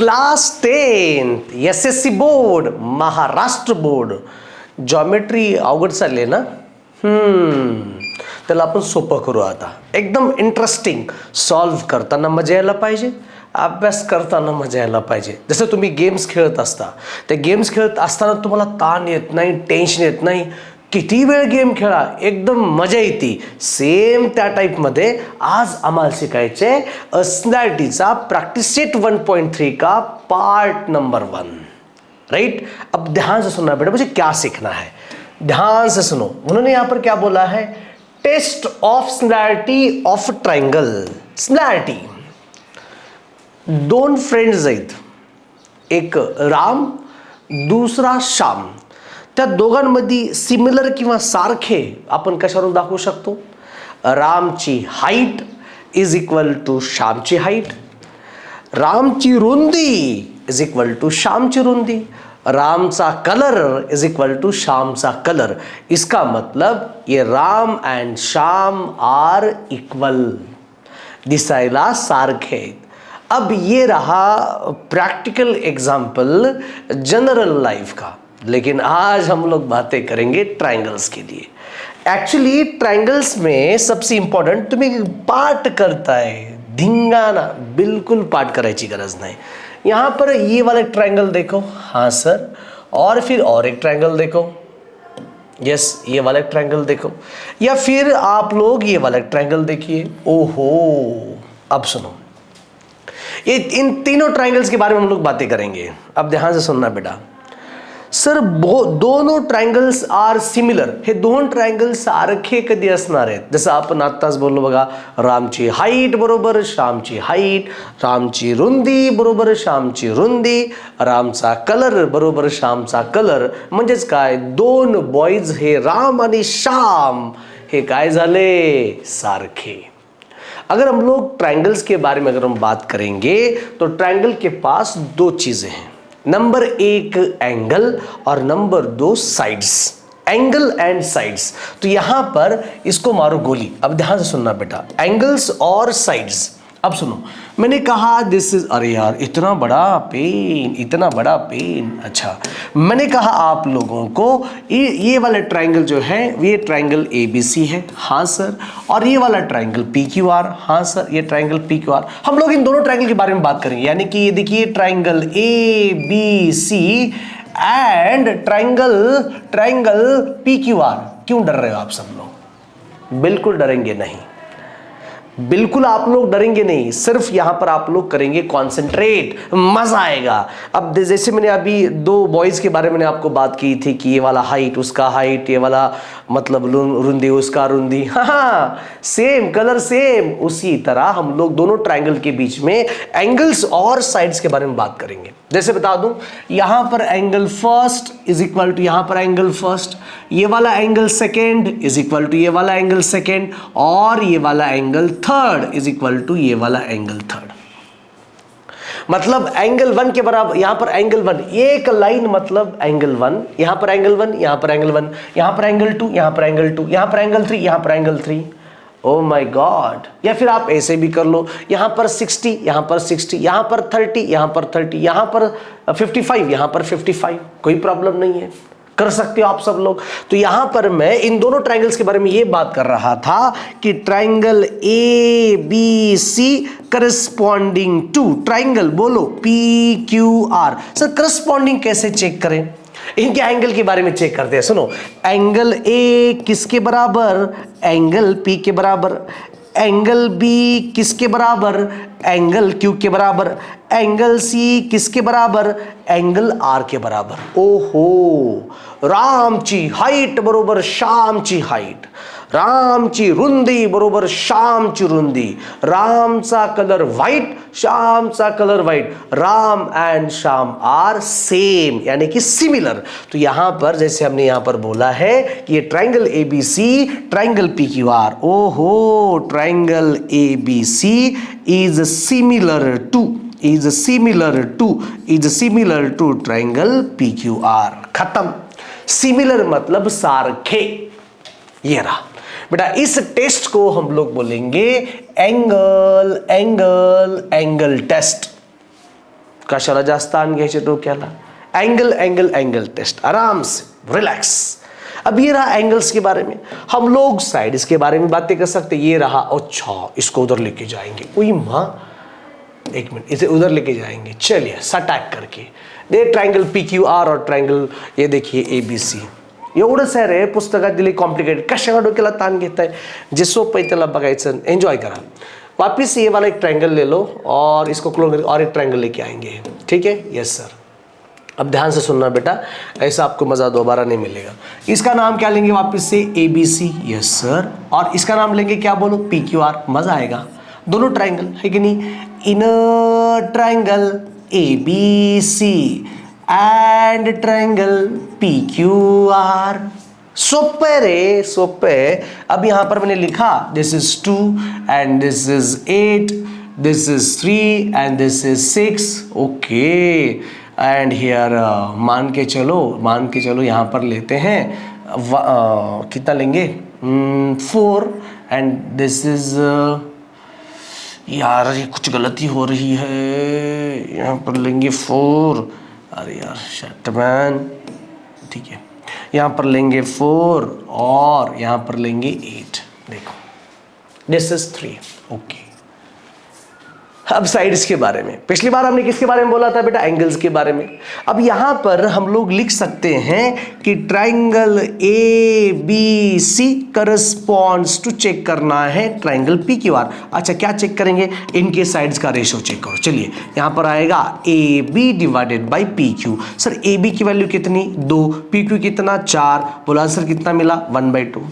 Class 10th SSC board, Maharashtra board. Geometry अवघड चालले ना. त्याला आपण सोपं करू आता. एकदम इंटरेस्टिंग. सॉल्व्ह करताना मजा यायला पाहिजे, अभ्यास करताना मजा यायला पाहिजे. जसं तुम्ही गेम्स खेळत असता, त्या गेम्स खेळत असताना तुम्हाला ताण येत नाही, टेन्शन येत नाही. किती वेळ गेम खेळा, एकदम मजा येते. सेम त्या टाइपमध्ये आज आम्हाला शिकायचे SNARTचा प्रैक्टिस सेट 1.3 का पार्ट नंबर 1. राइट. अब ध्यान से सुनना बेटा, मुझे क्या सीखना है, ध्यान से सुनो. उन्होंने यहां पर क्या बोला है, टेस्ट ऑफ स्नॅरिटी ऑफ ट्रायंगल. स्नॅरिटी, दोन फ्रेंड्स आहेत, एक राम दुसरा श्याम. त्या दोघांमध्ये सिमिलर किंवा सारखे आपण कशावरून दाखवू शकतो. रामची हाईट इज इक्वल टू श्यामची हाईट, रामची रुंदी इज इक्वल टू श्यामची रुंदी, रामचा कलर इज इक्वल टू श्यामचा कलर. इसका मतलब ये Ram and Shyam are equal, दिसायला सारखे. अब ये रहा प्रैक्टिकल एग्जाम्पल जनरल लाइफ का, लेकिन आज हम लोग बातें करेंगे ट्रायंगल्स के लिए. एक्चुअली ट्रायंगल्स में सबसे इंपॉर्टेंट, तुम्ही पाठ करताय, धिंगाणा बिल्कुल पाठ करायची गरज नाही. यहाँ पर ये वाला ट्रायंगल देखो, हाँ सर, और फिर और एक ट्रायंगल देखो, यस ये वाला ट्रायंगल देखो, या फिर आप लोग ये वाला ट्रायंगल देखिए. ओहो, अब सुनो, ये इन तीनों ट्रायंगल्स के बारे में हम लोग बातें करेंगे. अब ध्यान से सुनना बेटा. सर दोनों ट्रायंगल्स आर सिमिलर, हे दोन ट्रायंगल सारखे कधी असणार आहेत. जसं आपण आत्ताच बोललो बघा, रामची हाईट बरोबर श्यामची हाईट, रामची रुंदी बरोबर श्यामची रुंदी, रामचा कलर बरोबर श्यामचा कलर. म्हणजेच काय, दोन बॉयज हे राम आणि श्याम हे काय झाले, सारखे. अगर हम लोग ट्रायंगल्स के बारे में अगर हम बात करेंगे तो ट्रायंगल के पास दो चीजें हैं. नंबर एक एंगल और number 2 sides. Angle and sides. तो यहां पर इसको मारो गोली. अब ध्यान से सुनना बेटा, एंगल्स और साइड्स. अब सुनो, मैंने कहा दिस इज, अरे यार इतना बड़ा पेन, इतना बड़ा पेन. अच्छा, मैंने कहा आप लोगों को ये वाला ट्रायंगल जो है ये ट्रायंगल ABC है, हाँ सर, और ये वाला ट्रायंगल PQR, हाँ सर, ये ट्रायंगल PQR. हम लोग इन दोनों ट्रायंगल के बारे में बात करेंगे. यानी कि ये देखिए triangle ABC and triangle PQR. क्यों डर रहे हो आप सब लोग? बिल्कुल डरेंगे नहीं, बिल्कुल आप लोग डरेंगे नहीं. सिर्फ यहां पर आप लोग करेंगे कॉन्सेंट्रेट, मजा आएगा. अब जैसे मैंने अभी दो बॉयज के बारे में आपको बात की थी कि ये वाला हाइट उसका हाइट, ये वाला मतलब रुंदी उसका रुंदी, हाँ सेम कलर सेम. उसी तरह हम लोग दोनों ट्रायंगल के बीच में एंगल्स और साइड्स के बारे में बात करेंगे. जैसे बता दूं, यहां पर angle first is equal to यहां पर एंगल फर्स्ट, ये वाला angle second is equal to ये वाला एंगल सेकेंड, और ये वाला angle third is equal to ये वाला एंगल थर्ड. मतलब एंगल 1 के बराबर, यहां पर एंगल 1 एक लाइन, मतलब एंगल 1, यहां पर एंगल 1, यहां पर एंगल 1, यहां पर एंगल 2, यहां पर एंगल 2, यहां पर एंगल 3, यहां पर एंगल 3. Oh my God. या फिर आप ऐसे भी कर लो, यहां पर 60, यहां पर 60, यहां पर 30, यहां पर 30, यहां पर 55, यहां पर 55. कोई प्रॉब्लम नहीं है, कर सकते हो आप सब लोग. तो यहां पर मैं इन दोनों ट्रायंगल्स के बारे में ये बात कर रहा था कि triangle ABC corresponding to triangle, बोलो PQR. सर करस्पॉन्डिंग कैसे चेक करें? इनके एंगल के बारे में चेक करते हैं. सुनो, एंगल A किसके बराबर? एंगल P के बराबर. एंगल B किसके बराबर? एंगल Q के बराबर. एंगल C किसके बराबर? एंगल R के बराबर. ओहो, रामची हाईट बरोबर श्यामची हाईट, रामची रुंदी बरोबर श्यामची रुंदी, रामचा कलर व्हाइट, श्यामचा colour white. Ram and Shyam are same, यानी कि सिमिलर. तो यहां पर जैसे हमने यहां पर बोला है कि ये ट्रायंगल ABC ट्रायंगल PQR. ओहो, triangle ABC is similar to triangle PQR. खत्म. सिमिलर मतलब सारखे. ये रहा बेटा. इस टेस्ट को हम लोग बोलेंगे एंगल टेस्ट. कशाला जास्त ताण घ्यायचे डोक्याला. एंगल एंगल एंगल टेस्ट, आराम से रिलैक्स. अब ये रहा एंगल्स के बारे में. हम लोग साइड्स के बारे में बातें कर सकते. ये रहा, अच्छा इसको उधर लेके जाएंगे. ओई माँ, एक मिनट, इसे उधर लेके जाएंगे. चलिए सटैक करके दे ट्रायंगल PQR और ट्रायंगल ये देखिए ABC. एवढंच आहे रे पुस्तकात दिली कॉम्प्लिकेटेड. कशाला डोक्याला ताण घेताय. जे सोपं आहे त्याला बघायचं, एंजॉय करा. वापिस ये वाला एक ट्रायंगल ले लो और इसको क्लोज करके और एक ट्रायंगल लेके आएंगे. ठीक है, यस सर. अब ध्यान से सुनना बेटा, ऐसा आपको मजा दोबारा नहीं मिलेगा. इसका नाम क्या लेंगे वापस से ABC, यस सर. और इसका नाम लेंगे क्या बोलो, PQR. मजा आएगा. दोनों ट्रायंगल है कि नहीं. Inner triangle ABC and triangle PQR. सोपे रे सोपे. अब यहां पर मैंने लिखा this is 2 and this is 8, this is 3 and this is 6. Okay, and here मान के चलो यहाँ पर लेते हैं कितना लेंगे 4 एंड दिस इज यार ये कुछ गलती हो रही है. यहाँ पर लेंगे 4. अरे यार शटमैन. ठीक है, यहाँ पर लेंगे 4 और यहाँ पर लेंगे 8. देखो दिस इज 3. ओके, अब साइड्स के बारे में. पिछली बार हमने किसके बारे में बोला था बेटा, एंगल्स के बारे में. अब यहां पर हम लोग लिख सकते हैं कि triangle ABC corresponds to, check करना है ट्रायंगल PQR. अच्छा क्या चेक करेंगे, इनके साइड्स का रेशो चेक करो. चलिए यहां पर आएगा AB divided by PQ. Sir AB की वैल्यू कितनी 2, PQ कितना 4. बोला सर कितना मिला 1/2.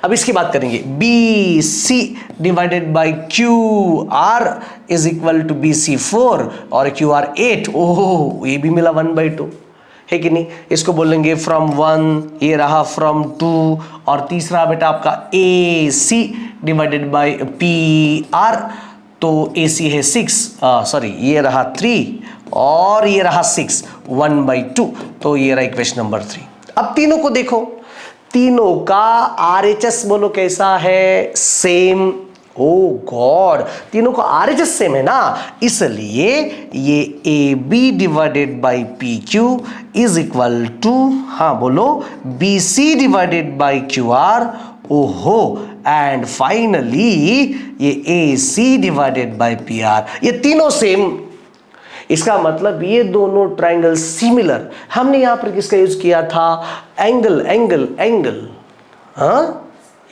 अब इसकी बात करेंगे BC divided by QR is equal to BC 4 और QR 8. ओह ये भी मिला 1/2 है कि नहीं. इसको बोलेंगे फ्रॉम 1, ये रहा फ्रॉम 2 और तीसरा बेटा आपका AC डिवाइडेड बाई PR. तो AC है 6, सॉरी ये रहा 3 और ये रहा 6, 1/2. तो ये रहा इक्वेशन नंबर 3. अब तीनों को देखो, तीनों का RHS बोलो कैसा है, सेम. ओ गॉड, तीनों का RHS सेम है ना, इसलिए ये AB divided by PQ is equal to, हाँ बोलो, BC डिवाइडेड बाई QR. ओहो, एंड फाइनली ये AC डिवाइडेड बाई PR. ये तीनों सेम. इसका मतलब ये दोनों ट्रायंगल सिमिलर. हमने यहां पर किसका यूज किया था, एंगल एंगल एंगल. हाँ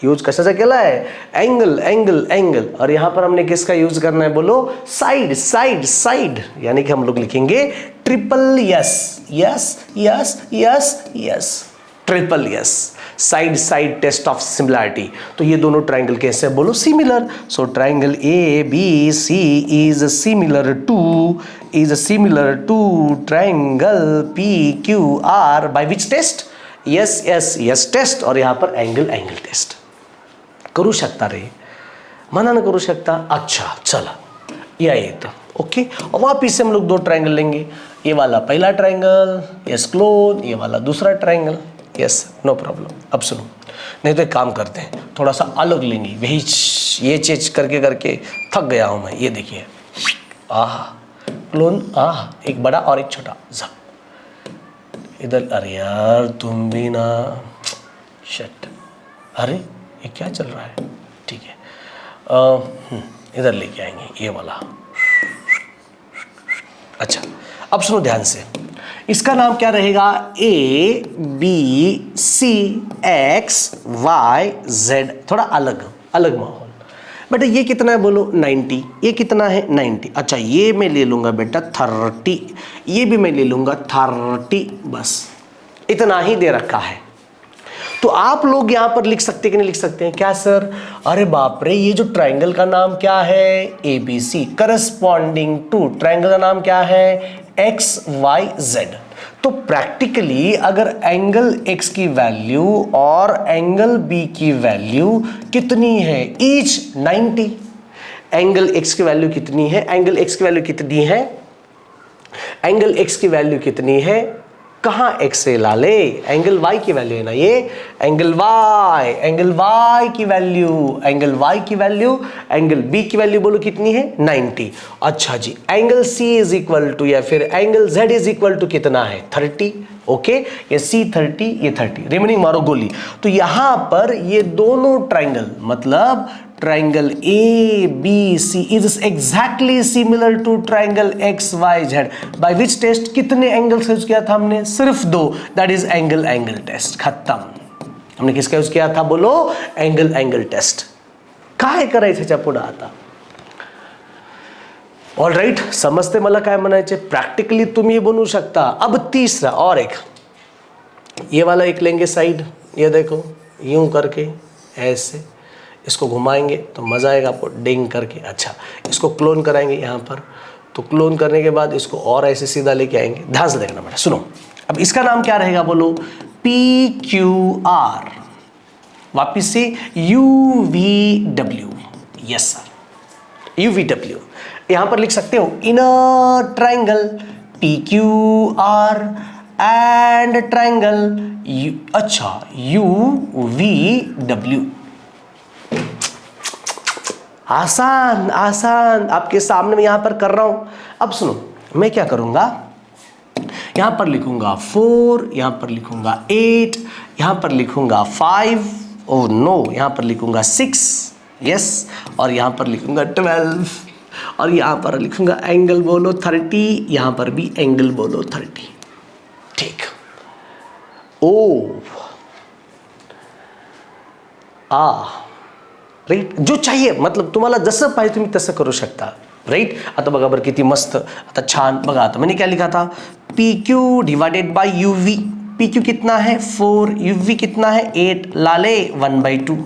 यूज कशाचा केला है, एंगल एंगल एंगल. और यहां पर हमने किसका यूज करना है बोलो, साइड साइड साइड. यानी कि हम लोग लिखेंगे triple S S S S S, triple S. Side side test of similarity. तो ये दोनों ट्रायंगल कैसे बोलो, similar. So triangle ABC is similar to triangle PQR by which test, S S S test. और यहाँ पर एंगल एंगल टेस्ट करू शकता रे, मना करू शकता. अच्छा चला या ये तो ओके. और वापिस से हम लोग दो ट्रायंगल लेंगे. ये वाला पहला ट्रायंगल, यस क्लोज. ये वाला दूसरा ट्रायंगल, यस नो प्रॉब्लम. अब सुनो, नहीं तो एक काम करते हैं, थोड़ा सा अलग लेंगे. वही ये चेंज करके करके थक गया हूं मैं. ये देखिए, आह क्लोन, आह एक बड़ा और एक छोटा. जब इधर, अरे यार तुम भी ना, शट. अरे ये क्या चल रहा है. ठीक है, इधर लेके आएंगे ये वाला. अच्छा अब सुनो ध्यान से, इसका नाम क्या रहेगा, ABCXYZ. थोड़ा अलग अलग माहौल. बेटा ये कितना है बोलो, 90. ये कितना है 90. अच्छा ये मैं ले लूंगा बेटा 30. ये भी मैं ले लूंगा 30. बस इतना ही दे रखा है. तो आप लोग यहां पर लिख सकते कि नहीं लिख सकते हैं, क्या सर. अरे बाप रे, ये जो ट्रायंगल का नाम क्या है, ABC. करस्पॉन्डिंग टू ट्रायंगल का नाम क्या है, XYZ. तो प्रैक्टिकली अगर एंगल X की वैल्यू और एंगल B की वैल्यू कितनी है, ईच 90. एंगल X की वैल्यू कितनी है, एंगल X की वैल्यू कितनी है, एंगल X की वैल्यू कितनी है, कहाँ एक्स से ला ले, एंगल वाई की वैल्यू है ना ये, एंगल वाई की वैल्यू, एंगल वाई की वैल्यू, एंगल बी की वैल्यू बोलो कितनी है 90। अच्छा जी, angle C is equal to या फिर angle Z is equal to कितना है 30। ओके, ये सी 30 ये 30, रिमेनिंग मारो गोली। तो यहां पर ये दोनों ट्राइंगल मतलब triangle A B C is exactly similar to triangle X Y Z. By which test, कितने एंगल्स यूज किया था हमने, सिर्फ 2, दैट इज एंगल टेस्ट, खत्म। हमने किसका यूज किया था बोलो, एंगल टेस्ट। काय करायचं पुढे आता, ऑल राइट, समजते मला काय म्हणायचे, प्रैक्टिकली तुम ये बनवू शकता। अब तीसरा और एक, ये वाला एक लेंगे साइड, ये देखो यूं करके ऐसे इसको घुमाएंगे तो मजा आएगा आपको, डिंग करके। अच्छा, इसको क्लोन कराएंगे यहाँ पर, तो क्लोन करने के बाद इसको और ऐसे सीधा लेके आएंगे, ध्यान से देखना बेटा, सुनो। अब इसका नाम क्या रहेगा बोलो, PQR, वापिस से UVW, यस सर UVW। यहां पर लिख सकते हो inner triangle PQR and triangle अच्छा UVW। आसान आसान आपके सामने मैं यहां पर कर रहा हूं। अब सुनो, मैं क्या करूंगा, यहां पर लिखूंगा 4, यहां पर लिखूंगा 8, यहां पर लिखूंगा 5, ओह नो, यहां पर लिखूंगा 6, यस, और यहां पर लिखूंगा 12, और यहां पर लिखूंगा एंगल बोलो 30, यहां पर भी एंगल बोलो 30। ठीक, ओ राईट, जो चाहिए मतलब तुम्हाला जसं पाहिजे तुम्ही तसं करू शकता, राईट। आता बघा बरं किती मस्त, आता छान बघा, आता मैंने क्या लिखा था, PQ divided by UV, PQ कितना है 4, UV कितना है 8, लाले 1/2।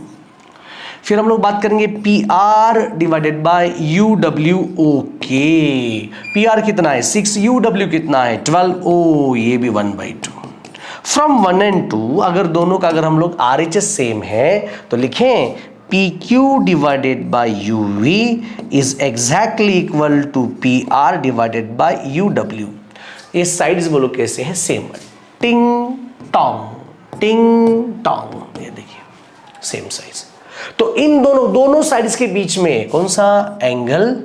फिर हम लोग बात करेंगे PR divided by UW, okay, PR कितना है 6, UW कितना है 12, ओ ये भी 1/2। फ्रॉम 1 and 2 अगर दोनों का अगर हम लोग RHS सेम है तो लिखें PQ divided by UV is exactly equal to PR divided by UW। ये साइड्स बोलो कैसे हैं, सेम, टिंग टोंग, ये देखिए सेम साइज। तो इन दोनों साइड्स के बीच में कौन सा angle,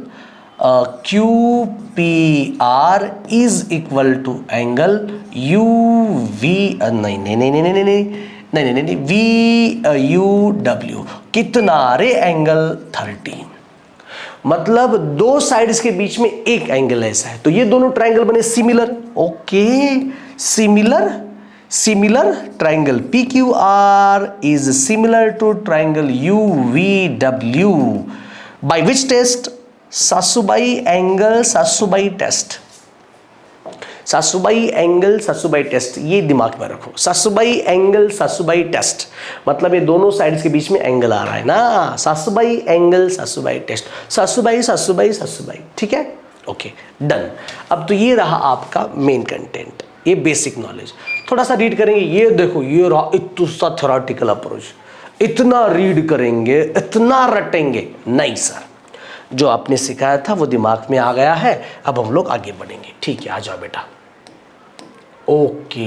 QPR is equal to angle UV, नहीं VUW, कितना रे एंगल 30। मतलब दो साइड्स के बीच में एक एंगल ऐसा है, तो ये दोनों ट्राइंगल बने similar, okay, similar triangle PQR is similar to triangle UVW। By which test, सासूबाई एंगल सासूबाई टेस्ट, सासूबाई एंगल सासूबाई टेस्ट, ये दिमाग में रखो, सासूबाई एंगल सासूबाई टेस्ट, मतलब ये दोनों साइड्स के बीच में एंगल आ रहा है ना, सासूबाई एंगल सासूबाई टेस्ट, सासूबाई, ठीक है, ओके डन। अब तो ये रहा आपका मेन कंटेंट, ये बेसिक नॉलेज। थोड़ा सा रीड करेंगे, ये देखो ये रहा इतना थ्योरेटिकल अप्रोच, इतना रीड करेंगे इतना रटेंगे नहीं सर, जो आपने सिखाया था वो दिमाग में आ गया है, अब हम लोग आगे बढ़ेंगे, ठीक है, आ जाओ बेटा। Okay,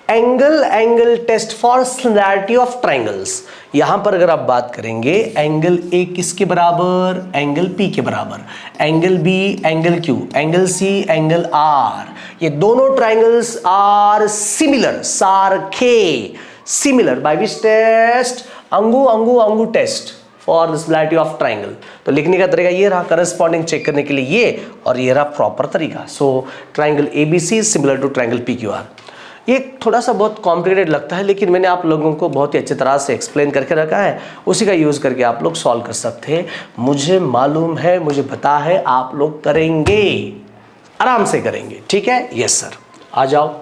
angle test for similarity of triangles. यहां पर अगर आप बात करेंगे, एंगल ए किसके बराबर, एंगल पी के बराबर, angle B angle Q, angle C angle R, ये दोनों ट्राइंगल्स आर सिमिलर, सारखे, सिमिलर बाय विच टेस्ट, अंगू test for similarity of triangle. तो लिखने का तरीका ये रहा, करस्पॉन्डिंग चेक करने के लिए ये, और ये रहा प्रॉपर तरीका। So triangle ABC similar to triangle PQR। ये थोड़ा सा बहुत कॉम्प्लिकेटेड लगता है, लेकिन मैंने आप लोगों को बहुत ही अच्छी तरह से एक्सप्लेन करके रखा है, उसी का यूज़ करके आप लोग सॉल्व कर सकते हैं। मुझे मालूम है, मुझे पता है, आप लोग करेंगे, आराम से करेंगे, ठीक है, यस सर। आ जाओ,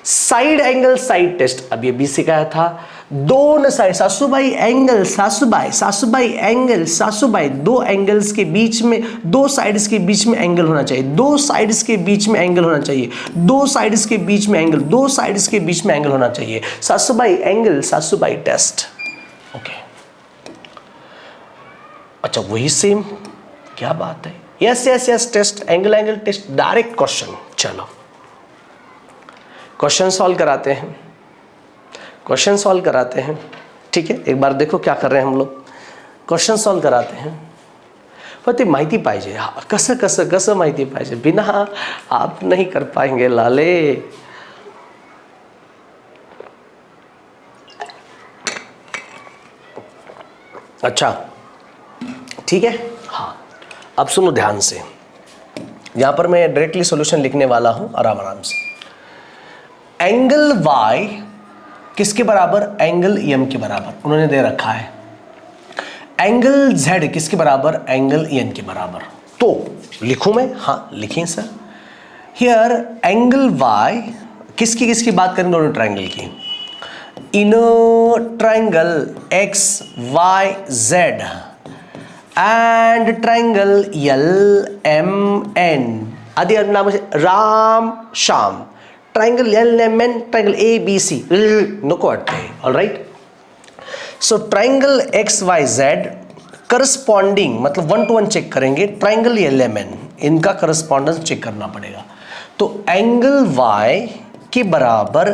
साइड एंगल साइड टेस्ट, अब ये भी सिखाया था। दोनों साइड, सासूबाई एंगल सासूबाई एंगल सासूबाई, दो एंगल्स के बीच में, दो साइड्स के बीच में एंगल होना चाहिए, दो साइड्स के बीच में एंगल होना चाहिए, दो साइड्स के बीच में एंगल, दो साइड्स के बीच में एंगल होना चाहिए, सासूबाई एंगल सासूबाई टेस्ट, ओके। अच्छा वही सेम, क्या बात है, S test, angle test, direct question. चलो क्वेश्चन सॉल्व कराते हैं, क्वेश्चन सॉल्व कराते हैं। ठीक है, एक बार देखो क्या कर रहे हैं हम लोग, क्वेश्चन सॉल्व कराते हैं। पण ते माहिती पाहिजे, कसं कसं कसं माहिती पाहिजे, बिना आप नहीं कर पाएंगे लाले। अच्छा ठीक है, हाँ अब सुनो ध्यान से, यहां पर मैं डायरेक्टली सॉल्यूशन लिखने वाला हूं आराम आराम से। एंगल y किसके बराबर, एंगल एम के बराबर उन्होंने दे रखा है। एंगल z किसके बराबर, एंगल एन के बराबर। तो लिखूं मैं, हाँ लिखें सर। हियर एंगल y किसकी किसकी बात करेंगे, दोनों ट्राइंगल की। In triangle X Y Z and triangle LMN आदि नाम से राम श्याम, ट्राइंगल LMN, ट्राइंगल ABC नको वाटते, alright. So triangle XYZ corresponding, मतलब 1 to 1 चेक करेंगे, ट्राइंगल LMN इनका करस्पॉन्डेंस चेक करना पड़ेगा। तो एंगल Y के बराबर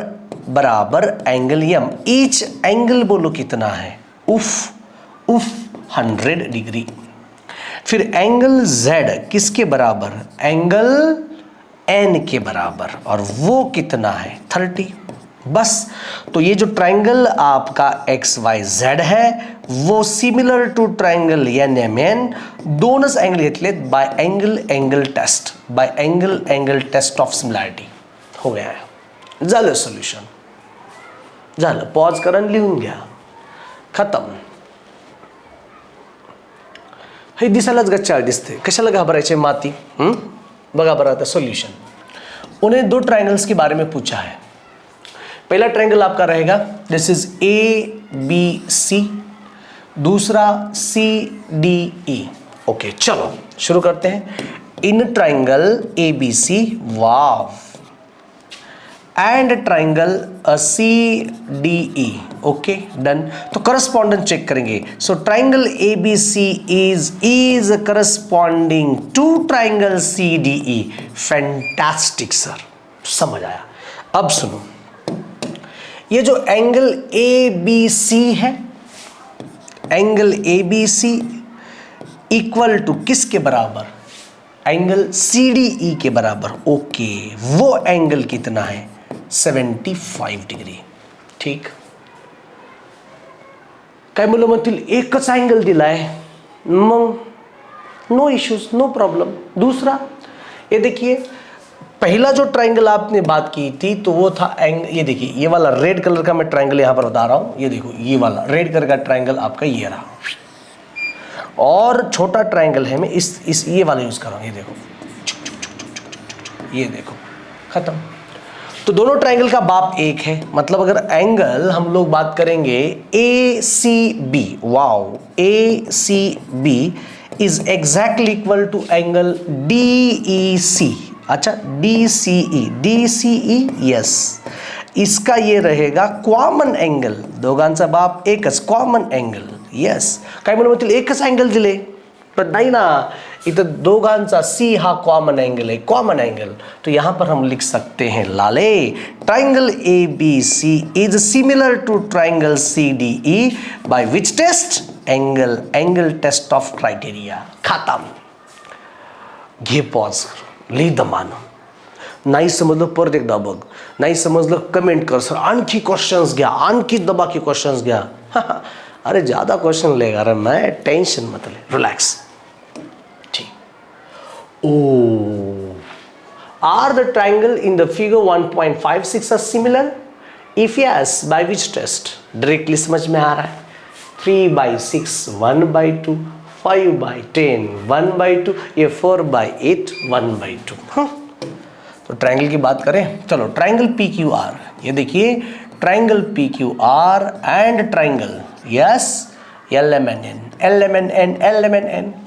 बराबर एंगल M, ईच एंगल बोलो कितना है, उफ उफ 100 डिग्री। फिर एंगल Z किसके बराबर, एंगल N के बराबर, और वो कितना है 30। बस, तो ये जो ट्राइंगल आपका XYZ है वो सिमिलर टू ट्राइंगल NMN, दोनों एंगल घेतलेत by angle angle test, by angle angle test of similarity. हो गया है, झालं सोल्युशन, झालं। पॉज करा आणि लिहून घ्या, खतम। हे दिसायलाच गच्चाळ दिसते, कशाला घाबरायचे माती। बघा बरं आता सोल्यूशन। उन्हें 2 ट्राइंगल्स के बारे में पूछा है। पहला ट्राइंगल आपका रहेगा दिस इज ABC, दूसरा CDE। ओके चलो शुरू करते हैं। In triangle ABC wow and triangle CDE, okay done. तो करस्पॉन्डेंस चेक करेंगे। So triangle ABC is corresponding to triangle CDE। Fantastic sir, समझ आया। अब सुनो, ये जो एंगल ABC है, एंगल ABC इक्वल टू किसके बराबर, एंगल CDE के बराबर। ओके, वो एंगल कितना है 75 डिग्री। ठीक, काय मुलं म्हणतील एकच अँगल दिलाय, मग नो इश्यूज नो प्रॉब्लम। दूसरा ये देखिए, पहला जो ट्राइंगल आपने बात की थी तो वो था ये देखिए, ये वाला रेड कलर का मैं ट्राइंगल यहां पर बता रहा हूं, ये देखो ये वाला रेड कलर का ट्राइंगल आपका ये रहा, और छोटा ट्राइंगल है मैं इस ये वाला यूज कर रहा हूं, ये देखो, ये देखो, खत्म। तो दोनों ट्राइंगल का बाप एक है, मतलब अगर एंगल हम लोग बात करेंगे ACB, wow, ACB is exactly equal to angle DEC। अच्छा DCE यस, इसका ये रहेगा कॉमन एंगल, दोघांचा बाप एकच, कॉमन एंगल यस। काय म्हणतील एकच एंगल दिले, पण नाही ना, इथं दोघांचा C हा कॉमन एंगल है, कॉमन एंगल। तो यहां पर हम लिख सकते हैं लाले, triangle ABC is similar to triangle CDE by which test, angle test of criteria. खत्म। घे पॉज, लिही दमान। नाही समजलं परत एकदा बघ, नाही समजलं कमेंट कर, सर आणखी क्वेश्चंस घ्या, आणखी दबाकी क्वेश्चंस घ्या। अरे ज्यादा क्वेश्चन लेगा रे मैं, टेंशन मत ले, रिलैक्स। ठीक, oh are the triangle in the figure 1.56 are similar, if yes by which test. Directly समझ में आ रहा है, 3/6 1/2, 5/10 1/2, ये 4/8 1/2। तो ट्राइंगल की बात करें, चलो ट्राइंगल PQR, ये देखिए triangle PQR and triangle yes LMNN,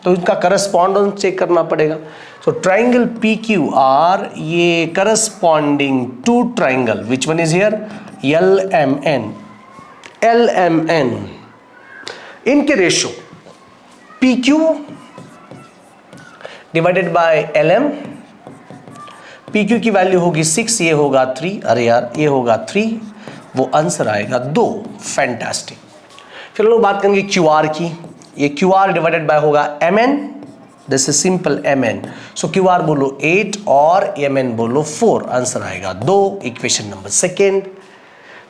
तो इनका करस्पॉन्डेंस चेक करना पड़ेगा। तो ट्राइंगल PQR ये corresponding to triangle, which one is here, LMN, इनके ratio PQ divided by LM P Q की वैल्यू होगी 6, ये होगा 3, अरे यार ये होगा 3, वो आंसर आएगा 2। फैंटास्टिक। फिर हम लोग बात करेंगे क्यू आर की। ये क्यू आर डिवाइडेड बाय होगा M N, this is simple M N. So Q R बोलो 8 और एम एन बोलो 4, आंसर आएगा 2। Equation number second.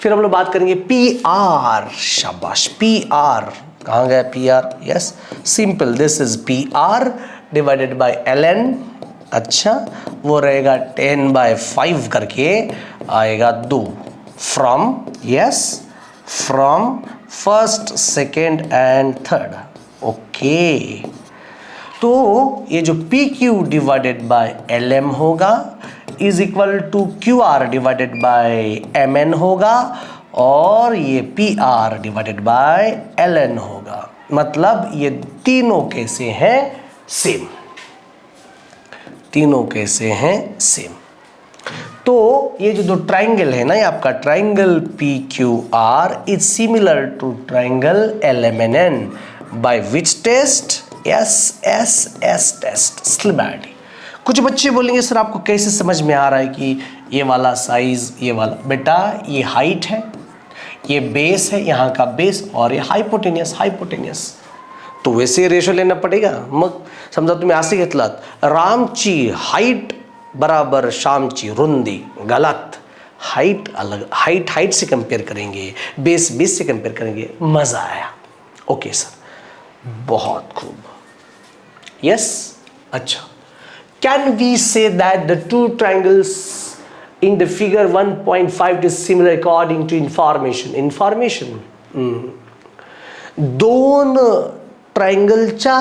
फिर हम लोग बात करेंगे पी आर, शाबाश, पी आर कहाँ गया P R, yes simple, this is P R divided by L N. अच्छा, वो रहेगा 10/5 करके आएगा 2 from, yes, from first, second and third. Okay, तो ये जो P Q divided by L M होगा is equal to Q R divided by M N होगा, और ये P R divided by L N होगा। मतलब ये तीनों कैसे हैं, सेम, तीनों कैसे हैं, सेम। तो ये जो दो ट्राइंगल है ना, ये आपका triangle P Q R is similar to triangle L M N N by which test, S S S test, स्लिबैडी। कुछ बच्चे बोलेंगे सर आपको कैसे समझ में आ रहा है कि ये वाला साइज, ये वाला, बेटा ये हाइट है, ये बेस है, यहाँ का बेस, और ये हाइपोटेनियस, हाइपोटेनियस, तो वैसे रेशो लेना पड़ेगा। मग समजा तुम्ही असे घेतलात रामची हाइट बराबर श्यामची रुंदी, गलत। हाइट अलग, हाइट हाइट से कंपेयर करेंगे, बेस बेस से कंपेयर करेंगे, मजा आया। ओके सर, बहुत खूब, यस। अच्छा, can we say that the two triangles in the figure 1.5 is similar according to information. दोन ट्रायंगलच्या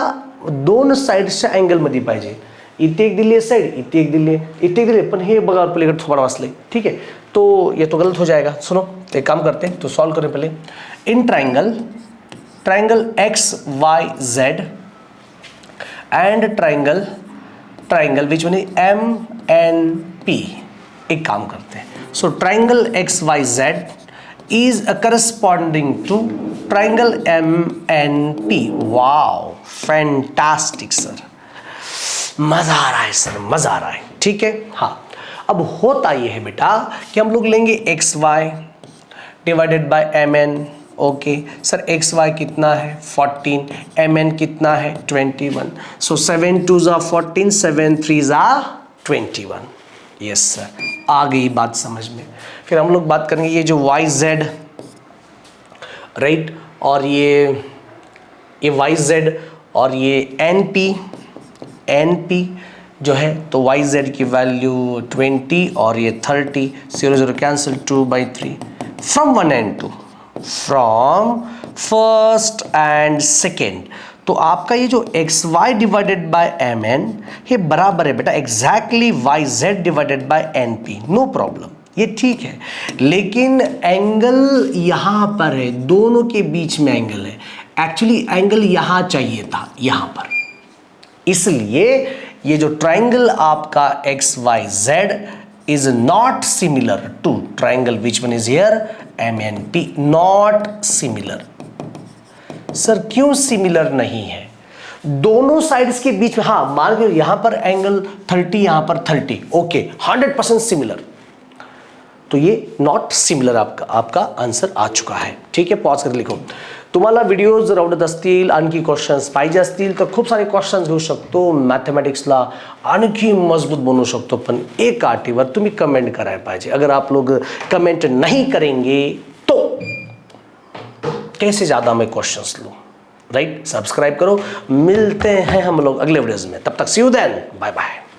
दोन साइड्सच्या अँगल मध्ये पाहिजे, इथे एक दिली आहे साइड, इथे एक दिली आहे, इथे एक दिली आहे, पण हे बघा पलीकडे थोड़ा वाचले, ठीक है, तो ये तो गलत हो जाएगा। सुनो, एक काम करते हैं, तो सॉल्व करें पहले। In triangle X Y Z and triangle which one is M N P. एक काम करते हैं, so triangle X Y Z is corresponding to triangle M N P. Wow, fantastic sir, मजा आ रहा है सर, मजा आ रहा है, ठीक है। हाँ, अब होता ये है बेटा कि हम लोग लेंगे X Y divided by M N. Okay sir, X Y कितना है 14, एम एन कितना है 21, सो 7 2 ज़ा 14, 7 3 ज़ा 21। यस सर, आ गई बात समझ में। फिर हम लोग बात करेंगे ये जो वाई जेड, राइट, और ये वाई जेड और ये एन पी जो है, तो वाई जेड की वैल्यू 20 और ये 30, 0 0 cancel, 2/3 from 1 and 2, from first and second. तो आपका ये जो X Y divided by M N, ये बराबर है बेटा exactly Y Z divided by N P, no problem, ये ठीक है। लेकिन एंगल यहाँ पर है, दोनों के बीच में एंगल है, एक्चुअली एंगल यहाँ चाहिए था, यहाँ पर, इसलिए ये जो ट्राइंगल आपका X Y Z is not similar to triangle which one is here M N P, not similar. Sir क्यों सिमिलर नहीं है? दोनों साइड्स के बीच में, हाँ मान लो यहां पर एंगल 30, यहां पर 30, ओके 100% सिमिलर, तो ये नॉट सिमिलर आपका आंसर आ चुका है, ठीक है। पॉज कर लिखो। तुम्हाला व्हिडिओज जर आवडत असतील, आणखी क्वेश्चन्स पाहिजे असतील तर खूप सारे क्वेश्चन्स घेऊ शकतो, मॅथमॅटिक्सला आणखी मजबूत बनवू शकतो, पण एक अटीवर तुम्ही कमेंट करायला पाहिजे। अगर आप लोग कमेंट नहीं करेंगे तो कैसे ज़्यादा मैं क्वेश्चंस लूँ, राइट। सब्सक्राइब करो, मिलते हैं हम लोग अगले वीडियोज़ में, तब तक सी यू देन, बाय बाय।